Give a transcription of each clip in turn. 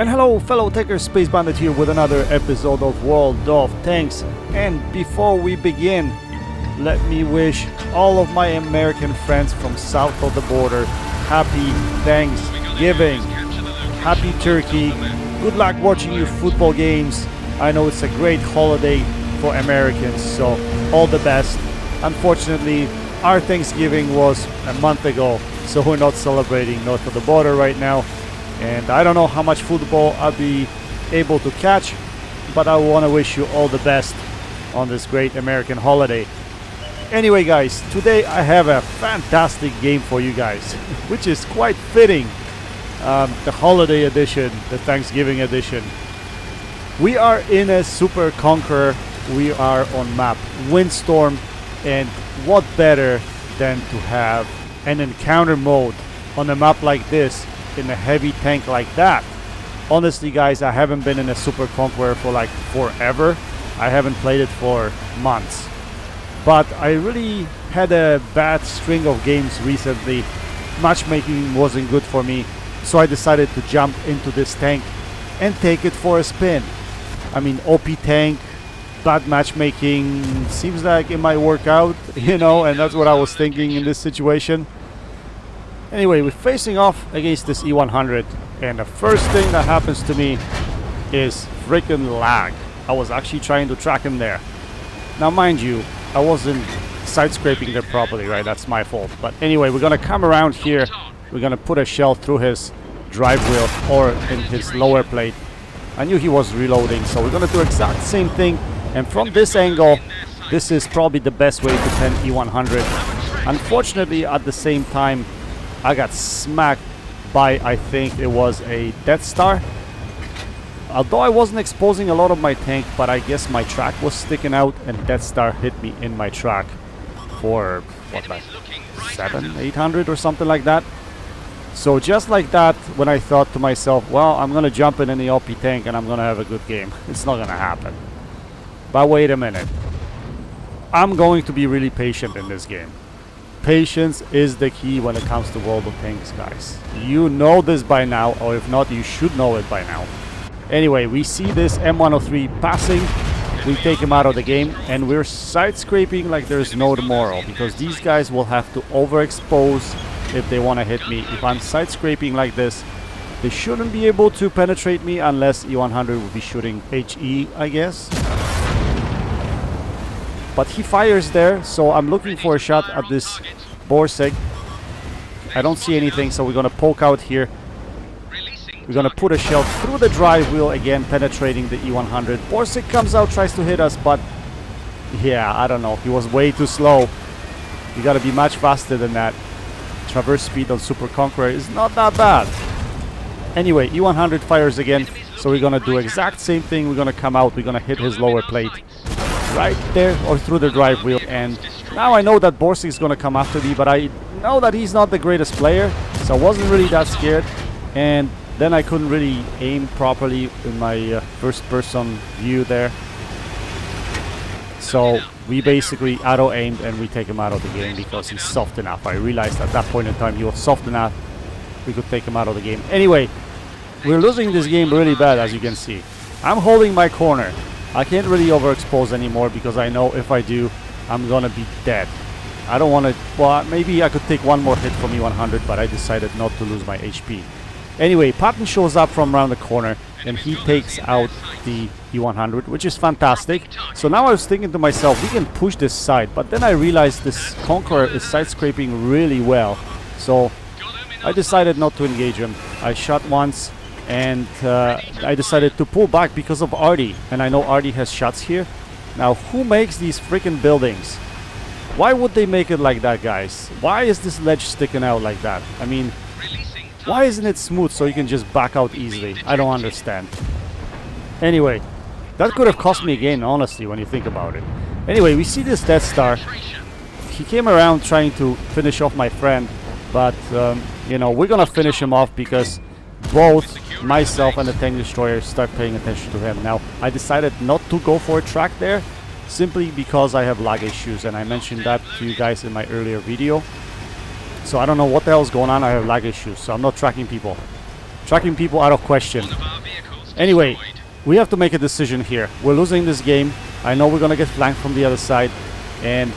And hello fellow Techers, Space Bandit here with another episode of World of Tanks. And before we begin, let me wish all of my American friends from south of the border happy Thanksgiving, happy Turkey, good luck watching your football games. I know it's a great holiday for Americans, so all the best. Unfortunately, our Thanksgiving was a month ago, so we're not celebrating north of the border right now. And I don't know how much football I'll be able to catch, but I want to wish you all the best on this great American holiday. Anyway guys, today I have a fantastic game for you guys, which is quite fitting. The holiday edition, the Thanksgiving edition. We are in a Super Conqueror. We are on map Windstorm, and what better than to have an encounter mode on a map like this in a heavy tank like that. Honestly guys, I haven't been in a Super Conqueror for like forever. I haven't played it for months, but I really had a bad string of games recently. Matchmaking wasn't good for me, so I decided to jump into this tank and take it for a spin. I mean, OP tank, bad matchmaking, seems like it might work out, you know, and that's what I was thinking in this situation. Anyway, we're facing off against this E100, and the first thing that happens to me is freaking lag. I was actually trying to track him there. Now mind you, I wasn't side scraping there properly, right? That's my fault. But anyway, we're gonna come around here. We're gonna put a shell through his drive wheel or in his lower plate. I knew he was reloading, so we're gonna do exact same thing. And from this angle, this is probably the best way to 10 E100. Unfortunately, at the same time, I got smacked by, I think it was a Death Star. Although I wasn't exposing a lot of my tank, but I guess my track was sticking out, and Death Star hit me in my track for, what, like 700-800 or something like that. So just like that, when I thought to myself, well, I'm gonna jump in the OP tank and I'm gonna have a good game, it's not gonna happen. But wait a minute, I'm going to be really patient in this game. Patience is the key when it comes to World of Tanks, guys. You know this by now, or if not, you should know it by now. Anyway, we see this M103 passing, we take him out of the game, and we're side scraping like there's no tomorrow, because these guys will have to overexpose if they want to hit me. If I'm side scraping like this, they shouldn't be able to penetrate me unless E100 will be shooting HE, I guess. But he fires there, so I'm looking for a shot at this Borsig. I don't see anything, so we're gonna poke out here. We're gonna put a shell through the drive wheel again, penetrating the E100. Borsig comes out, tries to hit us, but yeah, I don't know. He was way too slow. You gotta be much faster than that. Traverse speed on Super Conqueror is not that bad. Anyway, E100 fires again, so we're gonna do exact same thing. We're gonna come out, we're gonna hit his lower plate right there or through the drive wheel. And now I know that Borsig is gonna come after me, but I know that he's not the greatest player, so I wasn't really that scared. And then I couldn't really aim properly in my first person view there, so we basically auto-aimed and we take him out of the game because he's soft enough. I realized at that point in time he was soft enough, we could take him out of the game. Anyway, we're losing this game really bad, as you can see. I'm holding my corner. I can't really overexpose anymore because I know if I do, I'm gonna be dead. I don't want to, well, maybe I could take one more hit from E100, but I decided not to lose my HP. Anyway, Patton shows up from around the corner and he takes out the E100, which is fantastic. So now I was thinking to myself, we can push this side, but then I realized this Conqueror is side scraping really well. So I decided not to engage him. I shot once, and I decided to pull back because of Artie, and I know Artie has shots here. Now, who makes these freaking buildings? Why would they make it like that, guys? Why is this ledge sticking out like that? I mean, why isn't it smooth so you can just back out easily? I don't understand. Anyway, that could have cost me a game, honestly, when you think about it. Anyway, we see this Death Star. He came around trying to finish off my friend, but you know, we're gonna finish him off because both myself and the tank destroyer start paying attention to him. Now, I decided not to go for a track there simply because I have lag issues, and I mentioned that to you guys in my earlier video. So I don't know what the hell is going on. I have lag issues, so I'm not tracking people. Tracking people out of question. Anyway, we have to make a decision here. We're losing this game. I know we're gonna get flanked from the other side, and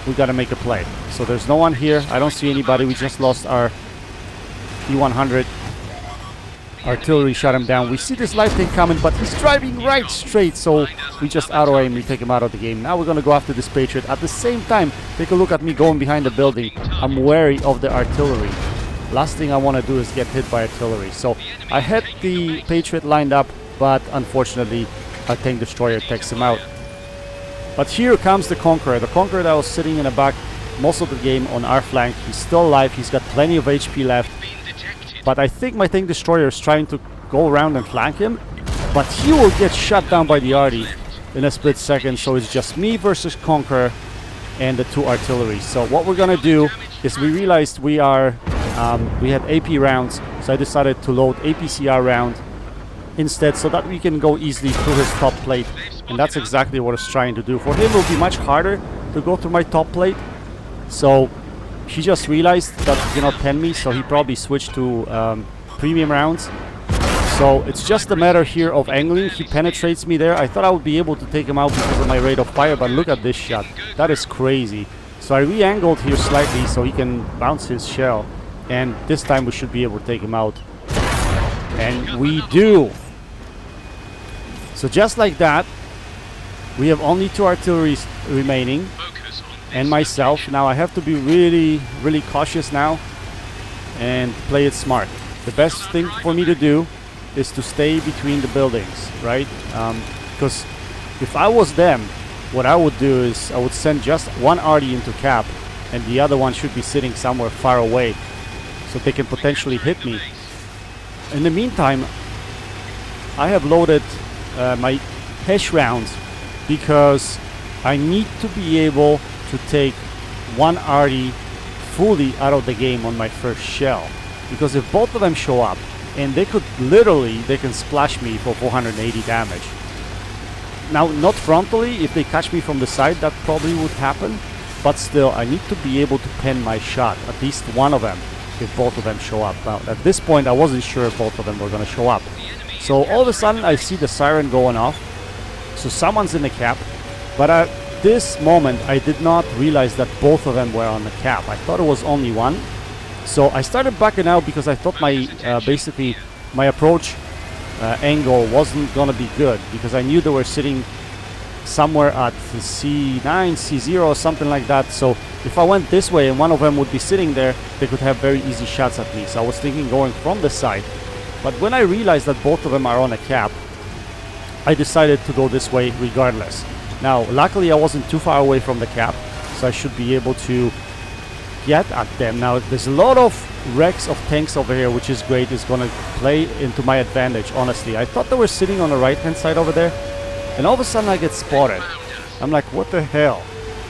we gotta make a play. So there's no one here. I don't see anybody. We just lost our E100. Artillery shot him down. We see this light tank coming, but he's driving right straight, so we just auto-aim. We take him out of the game. Now we're gonna go after this Patriot. At the same time, take a look at me going behind the building. I'm wary of the artillery. Last thing I want to do is get hit by artillery. So I had the Patriot lined up, but unfortunately our tank destroyer takes him out. But here comes the Conqueror. The Conqueror that was sitting in the back most of the game on our flank. He's still alive. He's got plenty of HP left. But I think my tank destroyer is trying to go around and flank him. But he will get shot down by the arty in a split second. So it's just me versus Conqueror and the two artillery. So what we're gonna do is we realized we had AP rounds. So I decided to load APCR round instead, so that we can go easily through his top plate. And that's exactly what I was trying to do. For him it will be much harder to go through my top plate. So he just realized that he cannot pen me, so he probably switched to premium rounds. So it's just a matter here of angling. He penetrates me there. I thought I would be able to take him out because of my rate of fire, but look at this shot. That is crazy. So I re-angled here slightly so he can bounce his shell. And this time we should be able to take him out. And we do. So just like that, we have only two artilleries remaining. And myself. Now I have to be really cautious now and play it smart. The best thing for me to do is to stay between the buildings, right? Because if I was them, what I would do is I would send just one arty into cap, and the other one should be sitting somewhere far away so they can potentially hit me. In the meantime, I have loaded my hash rounds because I need to be able to take one arty fully out of the game on my first shell, because if both of them show up, and they can splash me for 480 damage. Now, not frontally. If they catch me from the side, that probably would happen, but still I need to be able to pen my shot, at least one of them, if both of them show up. Now at this point I wasn't sure if both of them were going to show up, so all of a sudden I see the siren going off, so someone's in the cap. But at this moment I did not realize that both of them were on the cap. I thought it was only one. So I started backing out because I thought my basically my approach angle wasn't gonna be good, because I knew they were sitting somewhere at C9, C0 or something like that. So if I went this way and one of them would be sitting there, they could have very easy shots at me. So I was thinking going from the side. But when I realized that both of them are on a cap, I decided to go this way regardless. Now, luckily I wasn't too far away from the cap, so I should be able to get at them. Now, there's a lot of wrecks of tanks over here, which is great. It's going to play into my advantage, honestly. I thought they were sitting on the right-hand side over there, and all of a sudden I get spotted. I'm like, what the hell?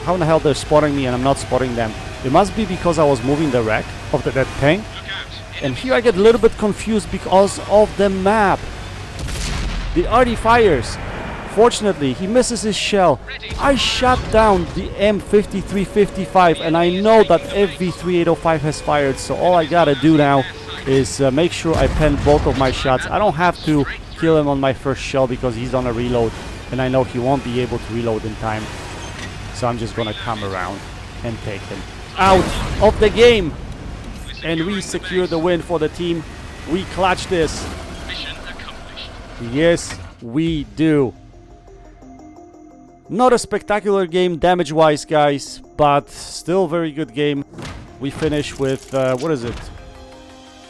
How in the hell they're spotting me and I'm not spotting them? It must be because I was moving the wreck of that tank. And here I get a little bit confused because of the map. The arty fires. Fortunately, he misses his shell. I shot down the M5355, and I know that FV3805 has fired, so all I gotta do now is make sure I pen both of my shots. I don't have to kill him on my first shell because he's on a reload, and I know he won't be able to reload in time. So I'm just gonna come around and take him out of the game. And we secure the win for the team. We clutch this. Yes, we do. Not a spectacular game damage-wise, guys, but still very good game. We finish with, what is it?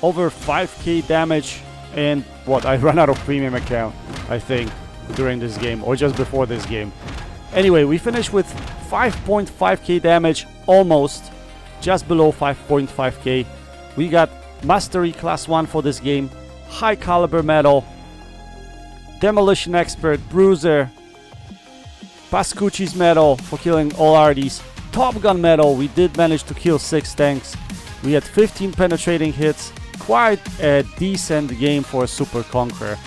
Over 5k damage, and what? I ran out of premium account, I think, during this game, or just before this game. Anyway, we finished with 5.5k damage, almost, just below 5.5k. We got Mastery Class 1 for this game, High Caliber Medal, Demolition Expert, Bruiser, Pascucci's medal for killing all arties, Top Gun medal. We did manage to kill 6 tanks. We had 15 penetrating hits. Quite a decent game for a Super Conqueror.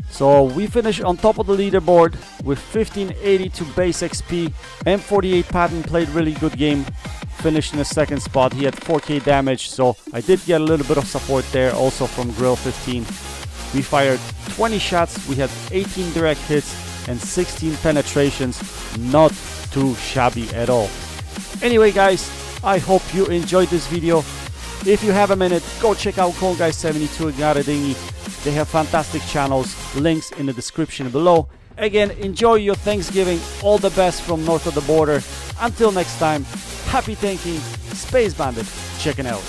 So we finished on top of the leaderboard with 1582 base XP. M48 Patton played really good game. finished in the second spot. He had 4k damage, so I did get a little bit of support there, also from Grill 15. We fired 20 shots, we had 18 direct hits and 16 penetrations. Not too shabby at all. Anyway guys, I hope you enjoyed this video. If you have a minute, go check out ColdGuy72 and Garadingi. They have fantastic channels, links in the description below. Again, enjoy your Thanksgiving, all the best from north of the border. Until next time, happy tanking, Space Bandit checking out.